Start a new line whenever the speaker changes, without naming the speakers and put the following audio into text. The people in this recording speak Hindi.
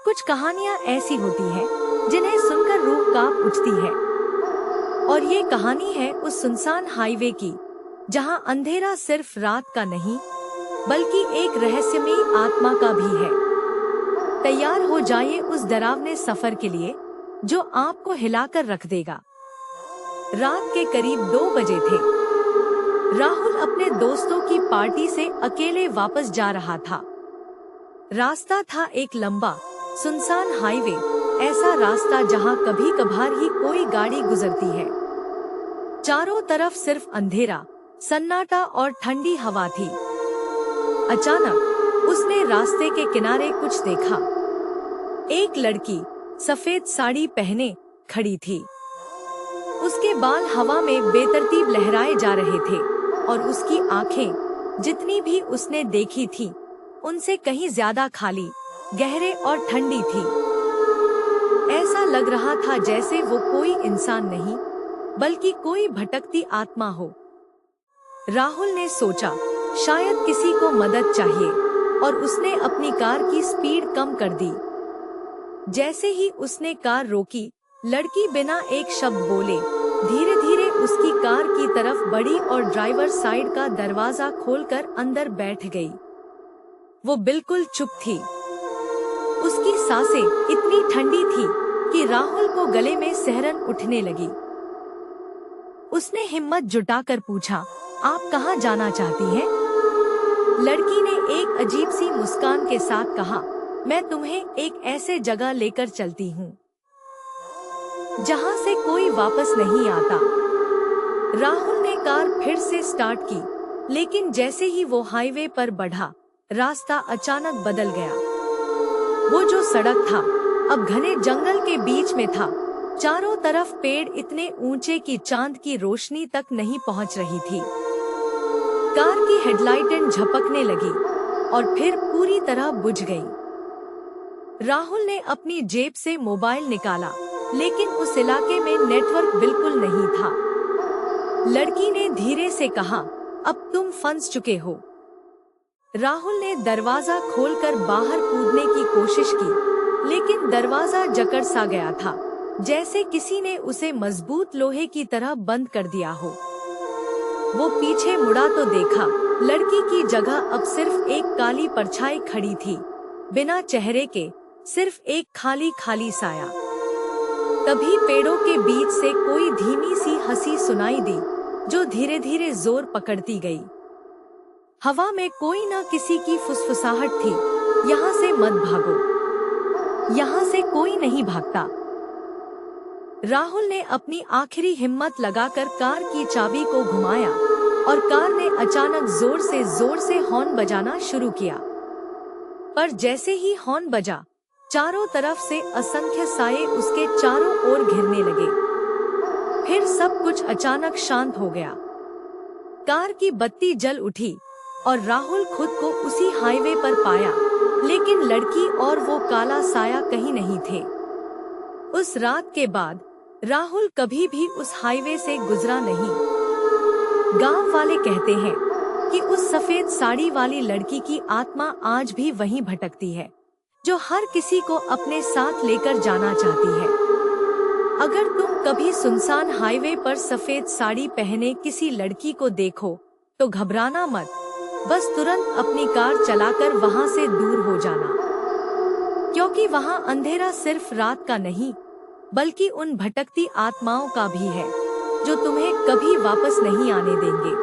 कुछ कहानियाँ ऐसी होती हैं जिन्हें सुनकर रूह कांप उठती है। और ये कहानी है उस सुनसान हाईवे की, जहाँ अंधेरा सिर्फ रात का नहीं बल्कि एक रहस्यमयी आत्मा का भी है। तैयार हो जाइए उस डरावने सफर के लिए जो आपको हिलाकर रख देगा। रात के करीब 2 बजे थे। राहुल अपने दोस्तों की पार्टी से अकेले वापस जा रहा था। रास्ता था एक लंबा सुनसान हाईवे, ऐसा रास्ता जहां कभी कभार ही कोई गाड़ी गुजरती है। चारों तरफ सिर्फ अंधेरा, सन्नाटा और ठंडी हवा थी। अचानक उसने रास्ते के किनारे कुछ देखा। एक लड़की सफेद साड़ी पहने खड़ी थी। उसके बाल हवा में बेतरतीब लहराए जा रहे थे और उसकी आंखें जितनी भी उसने देखी थी उनसे कहीं ज्यादा खाली, गहरे और ठंडी थी। ऐसा लग रहा था जैसे वो कोई इंसान नहीं बल्कि कोई भटकती आत्मा हो। राहुल ने सोचा शायद किसी को मदद चाहिए और उसने अपनी कार की स्पीड कम कर दी। जैसे ही उसने कार रोकी, लड़की बिना एक शब्द बोले धीरे धीरे उसकी कार की तरफ बढ़ी और ड्राइवर साइड का दरवाजा खोलकर अंदर बैठ गई। वो बिल्कुल चुप थी। उसकी सांसें इतनी ठंडी थी कि राहुल को गले में सिहरन उठने लगी। उसने हिम्मत जुटाकर पूछा, आप कहाँ जाना चाहती हैं? लड़की ने एक अजीब सी मुस्कान के साथ कहा, मैं तुम्हें एक ऐसे जगह लेकर चलती हूँ जहाँ से कोई वापस नहीं आता। राहुल ने कार फिर से स्टार्ट की, लेकिन जैसे ही वो हाईवे पर बढ़ा, रास्ता अचानक बदल गया। वो जो सड़क था अब घने जंगल के बीच में था। चारों तरफ पेड़ इतने ऊंचे कि चांद की रोशनी तक नहीं पहुंच रही थी। कार की हेडलाइटें झपकने लगी और फिर पूरी तरह बुझ गई। राहुल ने अपनी जेब से मोबाइल निकाला, लेकिन उस इलाके में नेटवर्क बिल्कुल नहीं था। लड़की ने धीरे से कहा, अब तुम फंस चुके हो। राहुल ने दरवाजा खोलकर बाहर कूदने की कोशिश की, लेकिन दरवाजा जकड़ सा गया था, जैसे किसी ने उसे मजबूत लोहे की तरह बंद कर दिया हो। वो पीछे मुड़ा तो देखा, लड़की की जगह अब सिर्फ एक काली परछाई खड़ी थी, बिना चेहरे के, सिर्फ एक खाली खाली साया। तभी पेड़ों के बीच से कोई धीमी सी हंसी सुनाई दी, जो धीरे धीरे जोर पकड़ती गई। हवा में कोई न किसी की फुसफुसाहट थी, यहाँ से मत भागो, यहाँ से कोई नहीं भागता। राहुल ने अपनी आखिरी हिम्मत लगाकर कार की चाबी को घुमाया और कार ने अचानक जोर से हॉर्न बजाना शुरू किया। पर जैसे ही हॉर्न बजा, चारों तरफ से असंख्य साये उसके चारों ओर घिरने लगे। फिर सब कुछ अचानक शांत हो गया। कार की बत्ती जल उठी और राहुल खुद को उसी हाईवे पर पाया, लेकिन लड़की और वो काला साया कहीं नहीं थे। उस रात के बाद राहुल कभी भी उस हाईवे से गुजरा नहीं। गांव वाले कहते हैं कि उस सफेद साड़ी वाली लड़की की आत्मा आज भी वहीं भटकती है, जो हर किसी को अपने साथ लेकर जाना चाहती है। अगर तुम कभी सुनसान हाईवे पर सफेद साड़ी पहने किसी लड़की को देखो तो घबराना मत, बस तुरंत अपनी कार चलाकर वहां से दूर हो जाना, क्योंकि वहां अंधेरा सिर्फ रात का नहीं बल्कि उन भटकती आत्माओं का भी है जो तुम्हें कभी वापस नहीं आने देंगे।